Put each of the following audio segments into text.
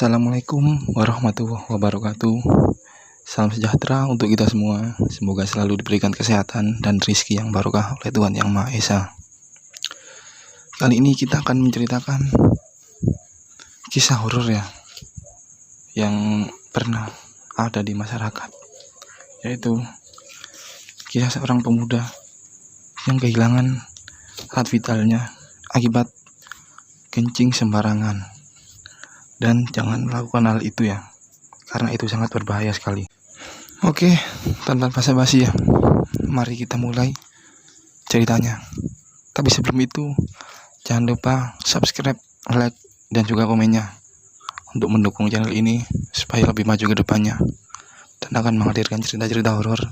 Assalamualaikum warahmatullahi wabarakatuh. Salam sejahtera untuk kita semua. Semoga selalu diberikan kesehatan dan rezeki yang barokah oleh Tuhan Yang Maha Esa. Kali ini kita akan menceritakan kisah horor yang pernah ada di masyarakat, yaitu kisah seorang pemuda yang kehilangan alat vitalnya akibat kencing sembarangan. Dan jangan melakukan hal itu ya, karena itu sangat berbahaya sekali. Oke, tanpa basa-basi mari kita mulai ceritanya. Tapi sebelum itu, jangan lupa subscribe, like, dan juga komennya untuk mendukung channel ini supaya lebih maju ke depannya, dan akan menghadirkan cerita-cerita horor,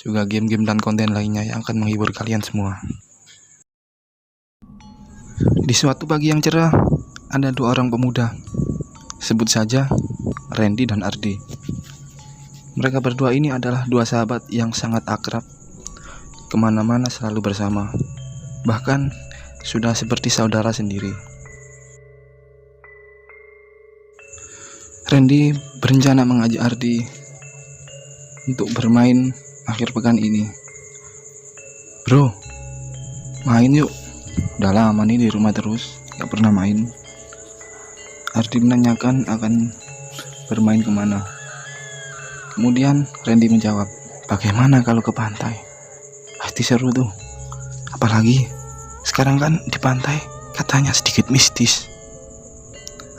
juga game-game dan konten lainnya yang akan menghibur kalian semua. Di suatu pagi yang cerah, ada dua orang pemuda, sebut saja Randy dan Ardi. Mereka berdua ini adalah dua sahabat yang sangat akrab, kemana-mana selalu bersama, bahkan sudah seperti saudara sendiri. Randy berencana mengajak Ardi untuk bermain akhir pekan ini. Bro, main yuk, udah lama nih di rumah terus, gak pernah main. Ardi menanyakan akan bermain kemana. Kemudian Randy menjawab, bagaimana kalau ke pantai? Pasti seru tuh. Apalagi sekarang kan di pantai katanya sedikit mistis.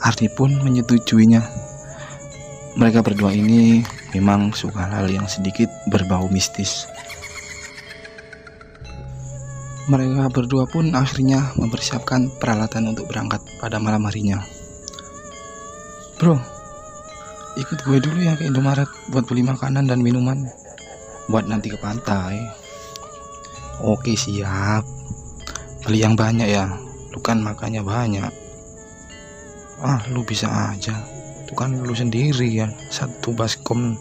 Ardi pun menyetujuinya. Mereka berdua ini memang suka hal yang sedikit berbau mistis. Mereka berdua pun akhirnya mempersiapkan peralatan untuk berangkat pada malam harinya. Bro, ikut gue dulu ya ke Indomaret buat beli makanan dan minuman buat nanti ke pantai. Oke, siap. Beli yang banyak ya, lu kan makannya banyak. Lu bisa aja, itu kan lu sendiri ya, satu baskom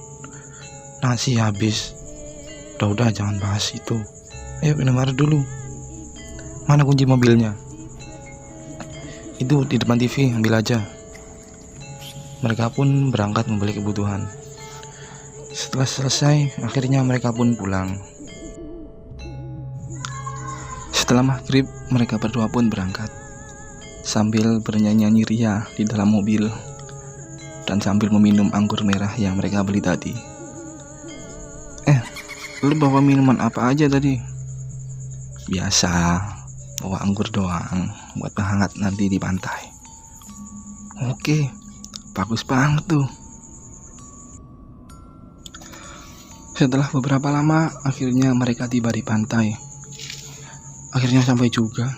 nasi habis. Udah jangan bahas itu. Ayo ke Indomaret dulu. Mana kunci mobilnya? Itu di depan TV, ambil aja. Mereka pun berangkat membeli kebutuhan. Setelah selesai, akhirnya mereka pun pulang. Setelah maghrib, mereka berdua pun berangkat sambil bernyanyi ria di dalam mobil dan sambil meminum anggur merah yang mereka beli tadi. Lu bawa minuman apa aja tadi? Biasa, bawa anggur doang buat penghangat nanti di pantai. Oke, bagus banget tuh. Setelah beberapa lama, akhirnya mereka tiba di pantai. Akhirnya sampai juga.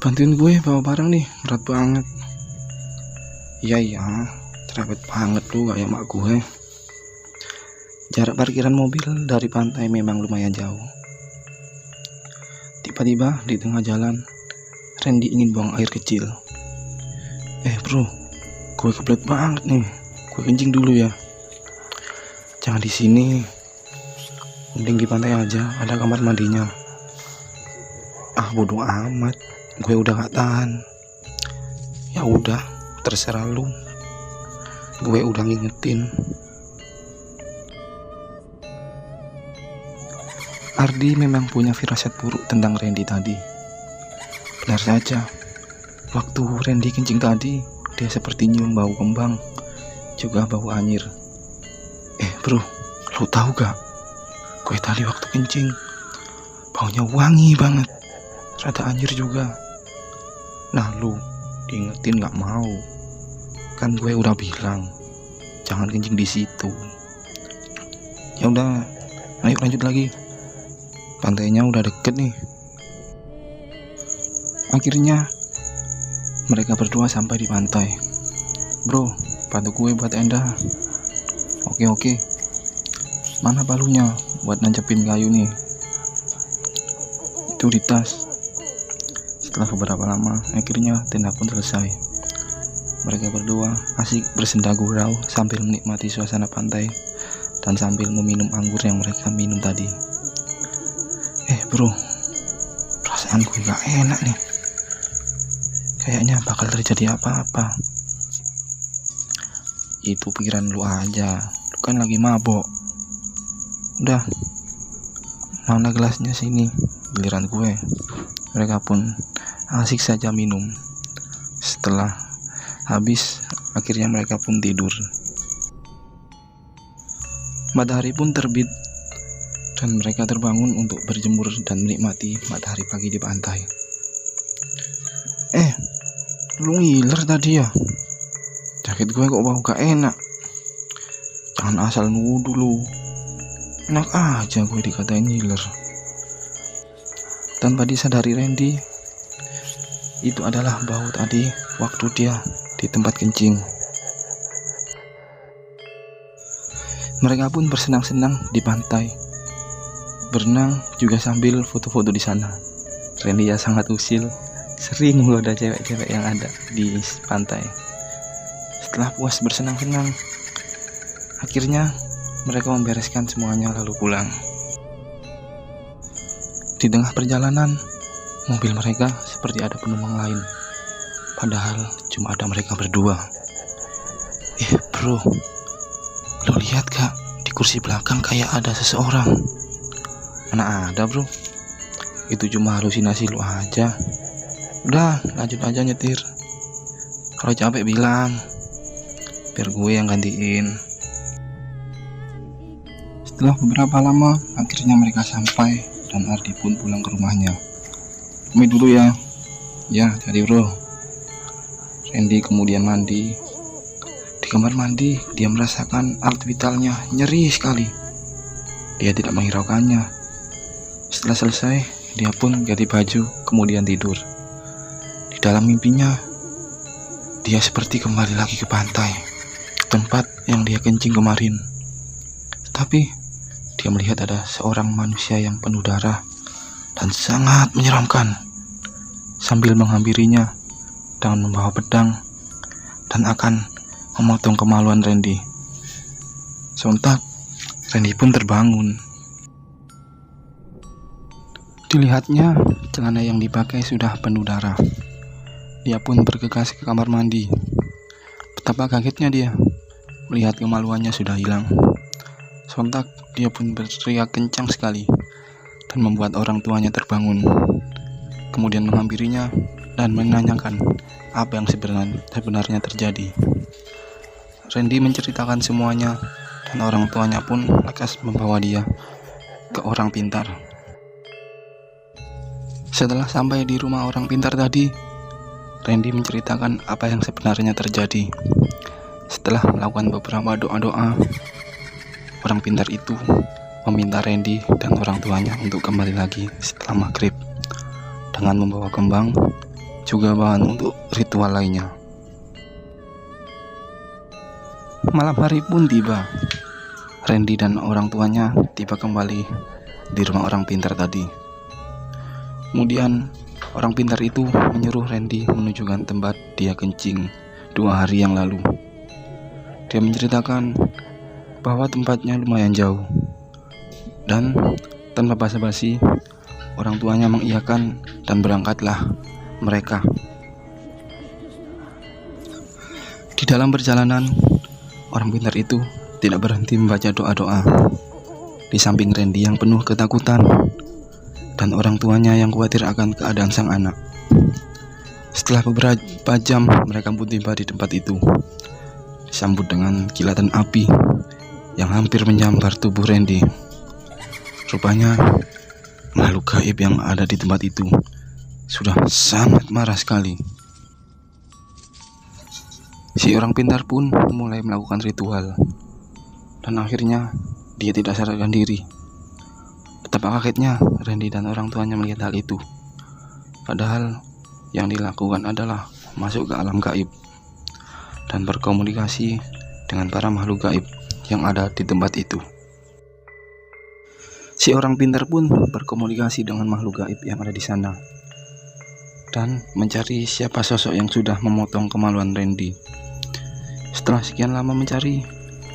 Bantuin gue bawa barang nih, berat banget. Iya, cerewet banget lu kayak mak gue. Jarak parkiran mobil dari pantai memang lumayan jauh. Tiba-tiba di tengah jalan, Randy ingin buang air kecil. Bro, gue kebelet banget nih, gue kencing dulu ya. Jangan di sini, mending di pantai aja, ada kamar mandinya. Bodoh amat, gue udah gak tahan. Ya udah, terserah lu, gue udah ngingetin. Ardi memang punya firasat buruk tentang Randy tadi. Benar saja, waktu Randy kencing tadi, dia seperti nyium bau kembang, juga bau anyir. Bro, lo tahu gak? Gue tadi waktu kencing, baunya wangi banget, rada anyir juga. Nah lu diingetin gak mau? Kan gue udah bilang, jangan kencing di situ. Ya udah, ayo lanjut lagi. Pantainya udah deket nih. Akhirnya mereka berdua sampai di pantai. Bro, bantu gue buat tenda. Oke. Mana palunya buat nancepin kayu nih? Itu di tas. Setelah beberapa lama, akhirnya tenda pun selesai. Mereka berdua asik bersenda gurau sambil menikmati suasana pantai dan sambil meminum anggur yang mereka minum tadi. Bro, perasaan gue gak enak nih. Kayaknya bakal terjadi apa-apa. Itu pikiran lu aja, lu kan lagi mabok. Udah, mana gelasnya sini, giliran gue. Mereka pun asik saja minum. Setelah habis, akhirnya mereka pun tidur. Matahari pun terbit dan mereka terbangun untuk berjemur dan menikmati matahari pagi di pantai. Lu ngiler tadi ya? Jaket gue kok bau gak enak. Jangan asal nuduh lu. Enak aja gue dikatain ngiler. Tanpa disadari Randy, itu adalah bau tadi waktu dia di tempat kencing. Mereka pun bersenang-senang di pantai, berenang juga sambil foto-foto di sana. Randy ya sangat usil, sering menggoda cewek-cewek yang ada di pantai. Setelah puas bersenang-senang, akhirnya mereka membereskan semuanya lalu pulang. Di tengah perjalanan, mobil mereka seperti ada penumpang lain, padahal cuma ada mereka berdua. Bro, lo lihat gak? Di kursi belakang kayak ada seseorang. Mana ada bro, itu cuma halusinasi lu aja. Udah, lanjut aja nyetir. Kalau capek bilang, biar gue yang gantiin. Setelah beberapa lama, akhirnya mereka sampai dan Ardi pun pulang ke rumahnya. Pamit dulu ya. Ya, jadi bro. Randy kemudian mandi. Di kamar mandi, dia merasakan alat vitalnya nyeri sekali. Dia tidak menghiraukannya. Setelah selesai, dia pun ganti baju, kemudian tidur. Di dalam mimpinya, dia seperti kembali lagi ke pantai, tempat yang dia kencing kemarin. Tapi, dia melihat ada seorang manusia yang penuh darah dan sangat menyeramkan, sambil menghampirinya dengan membawa pedang dan akan memotong kemaluan Randy. Sontak, Randy pun terbangun. Dilihatnya, celana yang dipakai sudah penuh darah. Dia pun bergegas ke kamar mandi. Betapa kagetnya dia melihat kemaluannya sudah hilang. Sontak, dia pun berteriak kencang sekali dan membuat orang tuanya terbangun. Kemudian menghampirinya dan menanyakan apa yang sebenarnya terjadi. Randy menceritakan semuanya dan orang tuanya pun lekas membawa dia ke orang pintar. Setelah sampai di rumah orang pintar tadi, Randy menceritakan apa yang sebenarnya terjadi. Setelah melakukan beberapa doa-doa, orang pintar itu meminta Randy dan orang tuanya untuk kembali lagi setelah maghrib dengan membawa kembang, juga bahan untuk ritual lainnya. Malam hari pun tiba. Randy dan orang tuanya tiba kembali di rumah orang pintar tadi. Kemudian orang pintar itu menyuruh Randy menunjukkan tempat dia kencing 2 hari yang lalu. Dia menceritakan bahwa tempatnya lumayan jauh. Dan tanpa basa-basi, orang tuanya mengiyakan dan berangkatlah mereka. Di dalam perjalanan, orang pintar itu tidak berhenti membaca doa-doa di samping Randy yang penuh ketakutan dan orang tuanya yang khawatir akan keadaan sang anak. Setelah beberapa jam, mereka pun tiba di tempat itu, disambut dengan kilatan api yang hampir menyambar tubuh Randy. Rupanya makhluk gaib yang ada di tempat itu sudah sangat marah sekali. Si orang pintar pun mulai melakukan ritual, dan akhirnya dia tidak sadarkan diri. Betapa kagetnya Randy dan orang tuanya melihat hal itu. Padahal yang dilakukan adalah masuk ke alam gaib dan berkomunikasi dengan para makhluk gaib yang ada di tempat itu. Si orang pintar pun berkomunikasi dengan makhluk gaib yang ada di sana dan mencari siapa sosok yang sudah memotong kemaluan Randy. Setelah sekian lama mencari,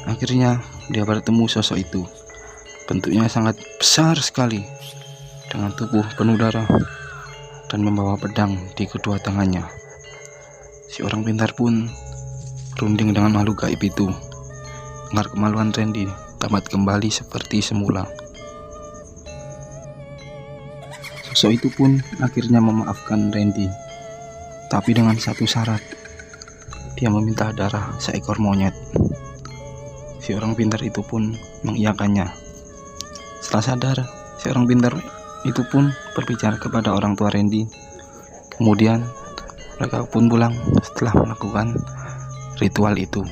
akhirnya dia bertemu sosok itu. Bentuknya sangat besar sekali, dengan tubuh penuh darah dan membawa pedang di kedua tangannya. Si orang pintar pun berunding dengan makhluk gaib itu, agar kemaluan Randy dapat kembali seperti semula. Sosok itu pun akhirnya memaafkan Randy, tapi dengan satu syarat. Dia meminta darah seekor monyet. Si orang pintar itu pun mengiyakannya. Setelah sadar, si orang pintar itu pun berbicara kepada orang tua Randy. Kemudian mereka pun pulang setelah melakukan ritual itu.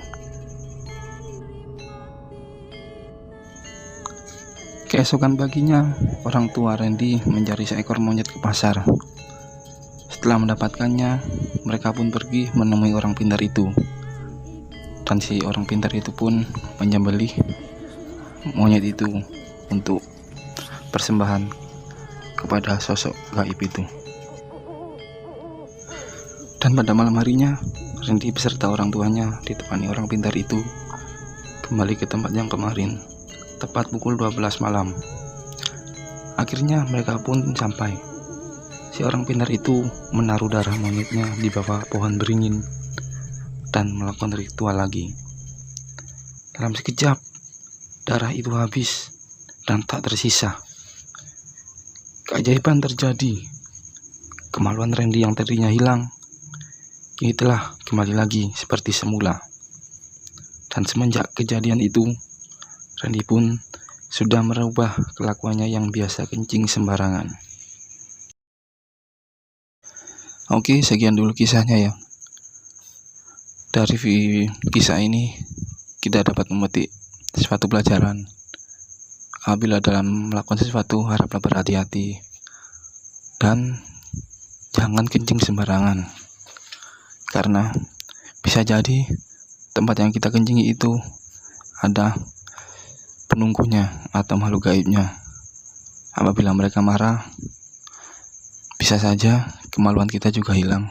Keesokan paginya, orang tua Randy mencari seekor monyet ke pasar. Setelah mendapatkannya, mereka pun pergi menemui orang pintar itu. Dan si orang pintar itu pun menyembelih monyet itu untuk persembahan kepada sosok gaib itu. Dan pada malam harinya, Randy beserta orang tuanya ditemani orang pintar itu kembali ke tempat yang kemarin, tepat pukul 12 malam. Akhirnya mereka pun sampai. Si orang pintar itu menaruh darah monyetnya di bawah pohon beringin dan melakukan ritual lagi. Dalam sekejap, darah itu habis dan tak tersisa. Keajaiban terjadi. Kemaluan Randy yang tadinya hilang kini telah kembali lagi seperti semula. Dan semenjak kejadian itu, Randy pun sudah merubah kelakuannya yang biasa kencing sembarangan. Oke, sekian dulu kisahnya ya. Dari kisah ini kita dapat memetik suatu pelajaran. Apabila dalam melakukan sesuatu, haraplah berhati-hati dan jangan kencing sembarangan. Karena bisa jadi tempat yang kita kencingi itu ada penunggunya atau makhluk gaibnya. Apabila mereka marah, bisa saja kemaluan kita juga hilang.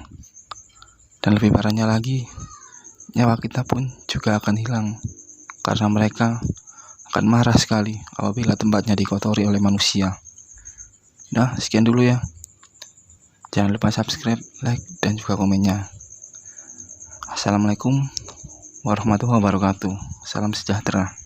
Dan lebih parahnya lagi, nyawa kita pun juga akan hilang, karena mereka akan marah sekali apabila tempatnya dikotori oleh manusia. Nah, sekian dulu ya. Jangan lupa subscribe, like, dan juga komennya. Assalamualaikum warahmatullahi wabarakatuh. Salam sejahtera.